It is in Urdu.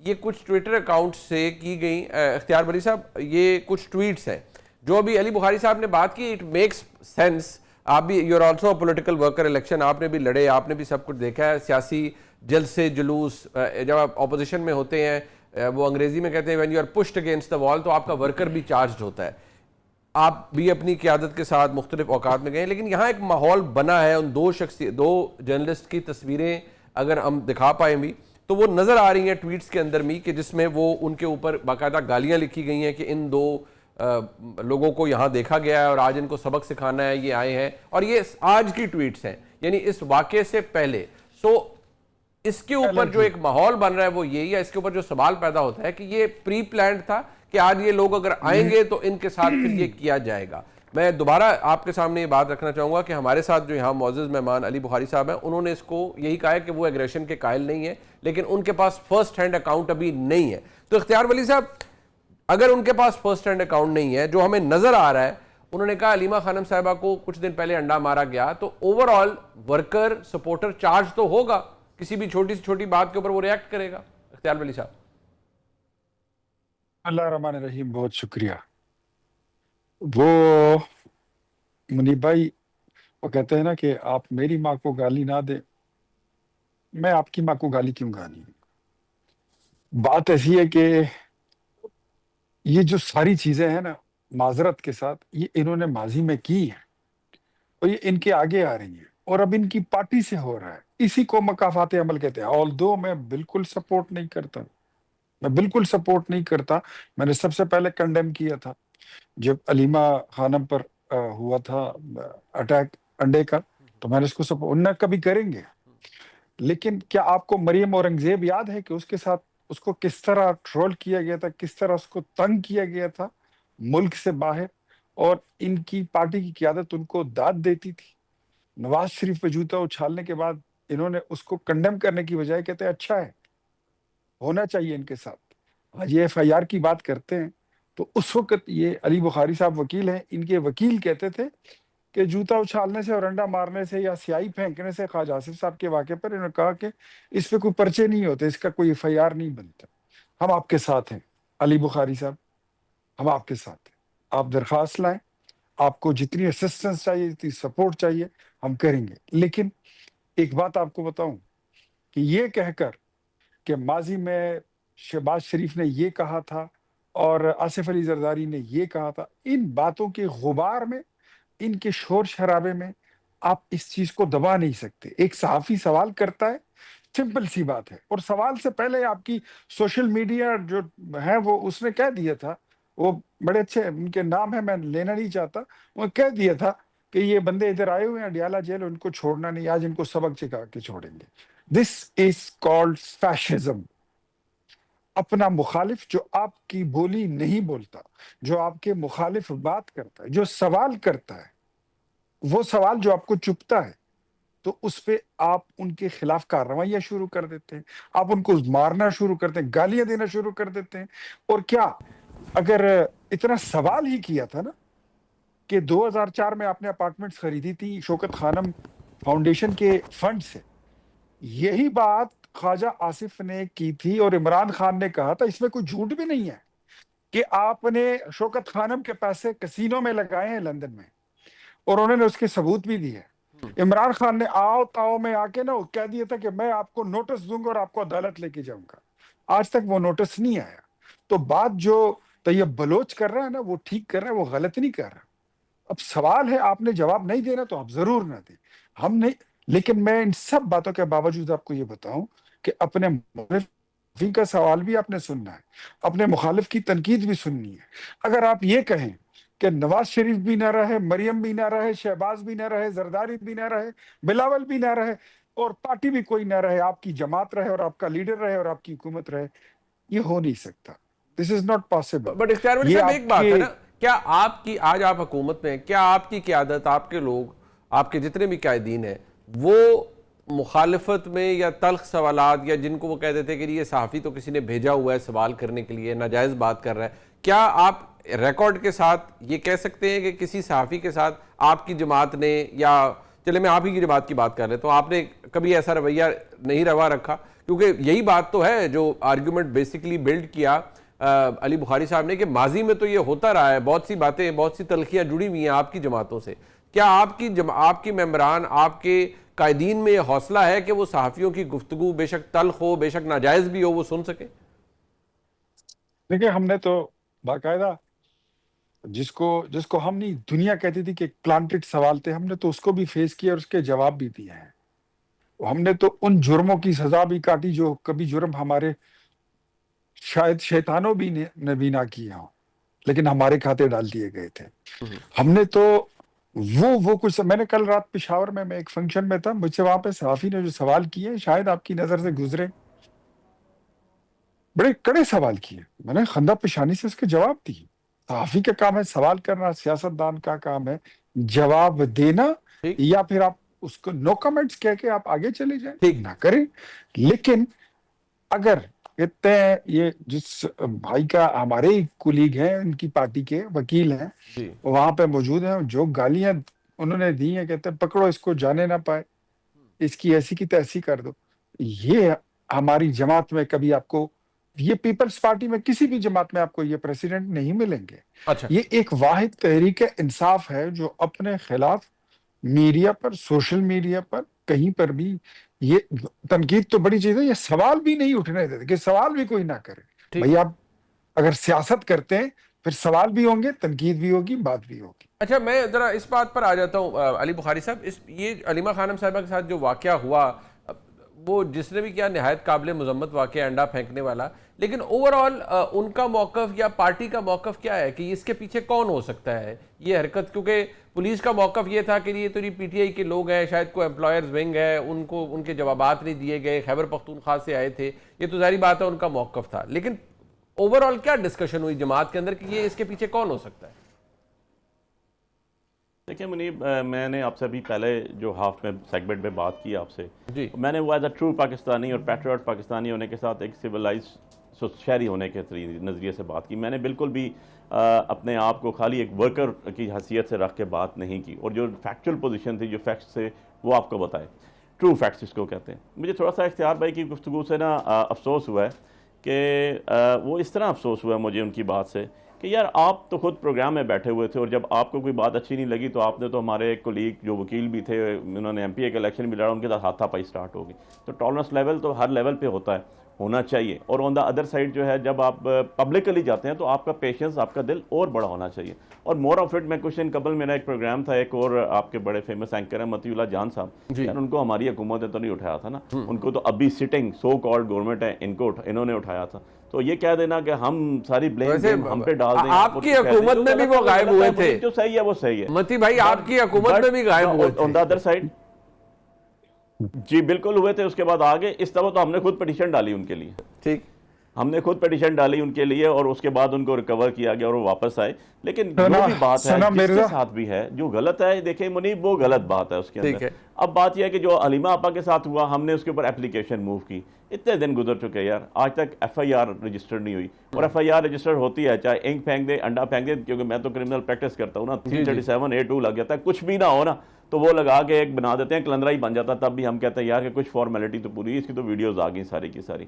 یہ کچھ ٹویٹر اکاؤنٹ سے کی گئی اختیار ولی صاحب یہ کچھ ٹویٹس ہیں جو ابھی علی بخاری صاحب نے بات کی. It makes sense. آپ بھی you are also political worker, election آپ نے بھی لڑے, آپ نے بھی سب کچھ دیکھا ہے, سیاسی جلسے جلوس جب آپ اپوزیشن میں ہوتے ہیں وہ انگریزی میں کہتے ہیں when you are pushed against the wall, تو آپ کا ورکر بھی چارجڈ ہوتا ہے. آپ بھی اپنی قیادت کے ساتھ مختلف اوقات میں گئے ہیں, لیکن یہاں ایک ماحول بنا ہے. ان دو جرنلسٹ کی تصویریں اگر ہم دکھا پائیں بھی تو وہ نظر آ رہی ہیں ٹویٹس کے اندر بھی, کہ جس میں وہ ان کے اوپر باقاعدہ گالیاں لکھی گئی ہیں کہ ان دو لوگوں کو یہاں دیکھا گیا ہے اور آج ان کو سبق سکھانا ہے, یہ آئے ہیں. اور یہ آج کی ٹویٹس ہیں, یعنی اس واقعے سے پہلے. اس کے اوپر جو ایک ماحول بن رہا ہے وہ یہی ہے. اس کے اوپر جو سوال پیدا ہوتا ہے کہ یہ پری پلانڈ تھا کہ آج یہ لوگ اگر آئیں گے تو ان کے ساتھ پھر یہ کیا جائے گا. میں دوبارہ آپ کے سامنے یہ بات رکھنا چاہوں گا کہ ہمارے ساتھ جو یہاں معزز مہمان علی بخاری صاحب ہیں, انہوں نے اس کو یہی کہا ہے کہ وہ ایگریشن کے قائل نہیں ہے, لیکن ان کے پاس فرسٹ ہینڈ اکاؤنٹ ابھی نہیں ہے. تو اختیار ولی صاحب, اگر ان کے پاس فرسٹ ہینڈ اکاؤنٹ نہیں ہے, جو ہمیں نظر آ رہا ہے, انہوں نے کہا علیمہ خانم صاحبہ کو کچھ دن پہلے انڈا مارا گیا, تو over all worker supporter charge تو ہوگا, کسی بھی چھوٹی سے چھوٹی بات کے اوپر وہ ریاکٹ کرے گا. اختیار ولی صاحب. اللہ الرحمن الرحیم, بہت شکریہ. وہ منیب بھائی, وہ کہتے ہیں نا کہ آپ میری ماں کو گالی نہ دیں, میں آپ کی ماں کو گالی کیوں گانی. بات ایسی ہے کہ یہ جو ساری چیزیں ہیں نا, معذرت کے ساتھ, یہ انہوں نے ماضی میں کی ہیں اور یہ ان کے آگے آ رہی ہیں اور اب ان کی پارٹی سے ہو رہا ہے. اسی کو مکافات عمل کہتے ہیں. آلدو میں بالکل سپورٹ نہیں کرتا, میں بالکل سپورٹ نہیں کرتا. میں نے سب سے پہلے کنڈیم کیا تھا جب علیمہ خانم پر ہوا تھا اٹیک انڈے کا, تو میں نے اس کو سپورٹ نہ کبھی کریں گے. لیکن کیا آپ کو مریم اورنگزیب یاد ہے کہ اس کے ساتھ اس کو کس طرح ٹرول کیا گیا تھا, کس طرح اس کو تنگ کیا گیا تھا ملک سے باہر, اور ان کی پارٹی کی قیادت ان کو داد دیتی تھی. نواز شریف پہ جوتا اچھالنے کے بعد انہوں نے اس کو کنڈیم کرنے کی بجائے کہتے ہیں اچھا ہے, ہونا چاہیے ان کے ساتھ. آج یہ ایف آئی آر کی بات کرتے ہیں تو اس وقت یہ علی بخاری صاحب وکیل ہیں, ان کے وکیل کہتے تھے کہ جوتا اچھالنے سے اور انڈا مارنے سے یا سیاہی پھینکنے سے خواجہ آصف صاحب کے واقعے پر انہوں نے کہا کہ اس پہ کوئی پرچے نہیں ہوتے, اس کا کوئی ایف آئی آر نہیں بنتا. ہم آپ کے ساتھ ہیں علی بخاری صاحب, ہم آپ کے ساتھ ہیں. آپ درخواست لائیں, آپ کو جتنی اسسٹنس چاہیے, جتنی سپورٹ چاہیے, ہم کریں گے. لیکن ایک بات آپ کو بتاؤں کہ یہ کہہ کر کہ ماضی میں شہباز شریف نے یہ کہا تھا اور آصف علی زرداری نے یہ کہا تھا, ان باتوں کے غبار میں, ان کے شور شرابے میں آپ اس چیز کو دبا نہیں سکتے. ایک صحافی سوال کرتا ہے, سمپل سی بات ہے, اور سوال سے پہلے آپ کی سوشل میڈیا جو ہے وہ اس نے کہہ دیا تھا, وہ بڑے اچھے ان کے نام ہے, میں لینا نہیں چاہتا, وہ کہہ دیا تھا کہ یہ بندے ادھر آئے ہوئے ہیں ڈیالہ جیل, ان کو چھوڑنا نہیں, آج ان کو سبق سکھا کے چھوڑیں گے. دس از کالڈ فیشزم. اپنا مخالف جو آپ کی بولی نہیں بولتا, جو آپ کے مخالف بات کرتا ہے, جو سوال کرتا ہے, وہ سوال جو آپ کو چپتا ہے, تو اس پہ آپ ان کے خلاف کارروائیاں شروع کر دیتے ہیں, آپ ان کو مارنا شروع کرتے ہیں, گالیاں دینا شروع کر دیتے ہیں. اور کیا اگر اتنا سوال ہی کیا تھا نا کہ 2004 میں آپ نے اپارٹمنٹس خریدی تھی شوکت خانم فاؤنڈیشن کے فنڈ سے, یہی بات خواجہ آصف نے کی تھی اور عمران خان نے کہا تھا, اس میں کوئی جھوٹ بھی نہیں ہے کہ آپ نے شوکت خانم کے پیسے کسینوں میں لگائے ہیں لندن میں, اور انہوں نے اس کے ثبوت بھی دیے. عمران خان نے آؤ تاؤ میں آ کے نا کہہ دیا تھا کہ میں آپ کو نوٹس دوں گا اور آپ کو عدالت لے کے جاؤں گا. آج تک وہ نوٹس نہیں آیا. تو بات جو طیب بلوچ کر رہا ہے نا, وہ ٹھیک کر رہا ہے, وہ غلط نہیں کر رہا. اب سوال ہے, آپ نے جواب نہیں دینا تو آپ ضرور نہ دیں, ہم نہیں. لیکن میں ان سب باتوں کے باوجود آپ کو یہ بتاؤں کہ اپنے مخالف کا سوال بھی آپ نے سننا ہے, اپنے مخالف کی تنقید بھی سننی ہے. اگر آپ یہ کہیں کہ نواز شریف بھی نہ رہے, مریم بھی نہ رہے, شہباز بھی نہ رہے, زرداری بھی نہ رہے, بلاول بھی نہ رہے, اور پارٹی بھی کوئی نہ رہے, آپ کی جماعت رہے اور آپ کا لیڈر رہے اور آپ کی حکومت رہے, یہ ہو نہیں سکتا. دس از ناٹ پاسبل. بٹ اختیار ولی یہ صاحب ایک آپ بات ہے کے نا, کیا آپ کی آج آپ حکومت میں, کیا آپ کی قیادت, آپ کے لوگ, آپ کے جتنے بھی قائدین ہیں, وہ مخالفت میں یا تلخ سوالات, یا جن کو وہ کہہ دیتے کہ یہ صحافی تو کسی نے بھیجا ہوا ہے سوال کرنے کے لیے, ناجائز بات کر رہا ہے, کیا آپ ریکارڈ کے ساتھ یہ کہہ سکتے ہیں کہ کسی صحافی کے ساتھ آپ کی جماعت نے, یا چلے میں آپ ہی کی جماعت کی بات کر رہے تو آپ نے کبھی ایسا رویہ نہیں روا رکھا کیونکہ یہی بات تو ہے جو آرگیومنٹ بیسیکلی بلڈ کیا علی بخاری صاحب نے کہ ماضی میں تو یہ ہوتا رہا ہے, بہت سی باتیں, بہت سی تلخیاں جڑی ہوئی ہیں آپ کی جماعتوں سے. کیا آپ کی ممبران, آپ کے قائدین میں یہ حوصلہ ہے کہ وہ صحافیوں کی گفتگو بے شک تلخ ہو, بے شک ناجائز بھی ہو, وہ سن سکے؟ دیکھیں ہم نے تو باقاعدہ جس کو ہم نہیں دنیا کہتی تھی کہ پلانٹڈ سوال تھے, ہم نے تو اس کو بھی فیس کیا اور اس کے جواب بھی دیے ہیں. ہم نے تو ان جرموں کی سزا بھی کاٹی جو کبھی جرم ہمارے شاید شیطانوں بھی نے بھی نہ کیے ہوں, لیکن ہمارے کھاتے ڈال دیے گئے تھے. ہم نے تو وہ کچھ, میں نے کل رات پشاور میں ایک فنکشن میں تھا, مجھ سے وہاں پہ صحافی نے جو سوال کیے شاید آپ کی نظر سے گزرے, بڑے کڑے سوال کیے, میں نے خندہ پیشانی سے اس کے جواب دی. صحافی کا کام ہے سوال کرنا, سیاستدان کا کام ہے جواب دینا, ٹھیک یا پھر آپ اس کو نو کمنٹس کہہ کے آپ آگے چلے جائیں, ٹھیک. نہ کریں. لیکن اگر کہتے ہیں یہ جس بھائی کا ہمارے ہی کولیگ ہیں, ان کی پارٹی کے وکیل ہیں, جی وہاں پہ موجود ہیں, جو گالیاں انہوں نے دی ہیں, کہتے ہیں پکڑو اس کو جانے نہ پائے, اس کی ایسی کی تیسی کر دو. یہ ہماری جماعت میں کبھی آپ کو, یہ پیپلز پارٹی میں کسی بھی جماعت میں آپ کو یہ پریسیڈنٹ نہیں ملیں گے. اچھا یہ ایک واحد تحریک انصاف ہے جو اپنے خلاف میڈیا پر, سوشل میڈیا پر, کہیں پر بھی, یہ تنقید تو بڑی چیز ہے, یہ سوال بھی نہیں اٹھنے دیتے کہ سوال بھی کوئی نہ کرے. ٹھیک. بھئی آپ اگر سیاست کرتے ہیں پھر سوال بھی ہوں گے, تنقید بھی ہوگی, بات بھی ہوگی. اچھا میں ذرا اس بات پر آ جاتا ہوں علی بخاری صاحب, یہ علیمہ خانم صاحبہ کے ساتھ جو واقعہ ہوا, وہ جس نے بھی کیا نہایت قابل مذمت واقعہ, انڈا پھینکنے والا, لیکن اوورآل ان کا موقف یا پارٹی کا موقف کیا ہے کہ اس کے پیچھے کون ہو سکتا ہے یہ حرکت؟ کیونکہ پولیس کا موقف یہ تھا کہ یہ تو پی ٹی آئی کے لوگ ہیں, شاید کوئی امپلائرز ونگ ہے, ان کو ان کے جوابات نہیں دیے گئے, خیبر پختونخوا سے آئے تھے, یہ تو ظاہری بات ہے ان کا موقف تھا. لیکن اوورآل کیا ڈسکشن ہوئی جماعت کے اندر کہ یہ اس کے پیچھے کون ہو سکتا ہے؟ دیکھیں منیب, میں نے آپ سے ابھی پہلے جو ہاف میں سیگمنٹ میں بات کی آپ سے, جی میں نے وہ ایز اے ٹرو پاکستانی اور پیٹریوٹ پاکستانی ہونے کے ساتھ ایک سویلائز شہری ہونے کے نظریے سے بات کی. میں نے بالکل بھی اپنے آپ کو خالی ایک ورکر کی حیثیت سے رکھ کے بات نہیں کی, اور جو فیکچول پوزیشن تھی, جو فیکٹس تھے, وہ آپ کو بتائے. ٹرو فیکٹس اس کو کہتے ہیں. مجھے تھوڑا سا اختیار بھائی کی گفتگو سے نا افسوس ہوا ہے کہ وہ اس طرح افسوس ہوا ہے مجھے ان کی بات سے کہ یار آپ تو خود پروگرام میں بیٹھے ہوئے تھے, اور جب آپ کو کوئی بات اچھی نہیں لگی تو آپ نے تو ہمارے ایک کولیگ جو وکیل بھی تھے, انہوں نے ایم پی اے کا الیکشن بھی لڑا, ان کے ساتھ ہاتھا پائی سٹارٹ ہوگی. تو ٹالرنس لیول تو ہر لیول پہ ہوتا ہے, ہونا چاہیے. اور آن دا ادر سائڈ جو ہے, جب آپ پبلکلی جاتے ہیں تو آپ کا پیشنس, آپ کا دل اور بڑا ہونا چاہیے. اور مور آف اٹ, میں کچھ دن قبل میرا ایک پروگرام تھا, ایک اور آپ کے بڑے فیمس اینکر ہیں مطیع اللہ جان صاحب, یار ان کو ہماری حکومت نے تو نہیں اٹھایا تھا نا, ان کو تو ابھی سٹنگ سو کالڈ گورنمنٹ ہے انہوں نے اٹھایا تھا. تو یہ کہہ دینا کہ ہم ساری بلیم ہم پہ ڈال دیں, آپ کی حکومت میں بھی وہ غائب ہوئے تھے, جو صحیح ہے وہ صحیح ہے. متی بھائی آپ کی حکومت میں بھی غائب ہوئے تھے. آن دا ادر سائڈ جی بالکل ہوئے تھے, اس کے بعد آگے اس طرح تو ہم نے خود پٹیشن ڈالی ان کے لیے. ٹھیک, ہم نے خود پٹیشن ڈالی ان کے لیے, اور اس کے بعد ان کو ریکور کیا گیا اور وہ واپس آئے. لیکن جو بھی بات ہے جس کے ساتھ بھی ہے جو غلط ہے, دیکھیں منیب وہ غلط بات ہے اس کے اندر. اب بات یہ ہے کہ جو علیمہ آپا کے ساتھ ہوا, ہم نے اس کے اوپر اپلیکیشن موو کی, اتنے دن گزر چکے یار, آج تک ایف آئی آر رجسٹر نہیں ہوئی. اور ایف آئی آر رجسٹر ہوتی ہے چاہے انک پھینک دے, انڈا پھینک دے, کیونکہ میں تو کرمنل پریکٹس کرتا ہوں نا, 337A2 لگ جاتا ہے, کچھ بھی نہ ہو نا تو وہ لگا کے ایک بنا دیتے ہیں, کلندرا ہی بن جاتا. تب بھی ہم کہتے ہیں یار کہ کچھ فارمیلٹی تو پوری, اس کی تو ویڈیوز آ گئی ساری کی ساری.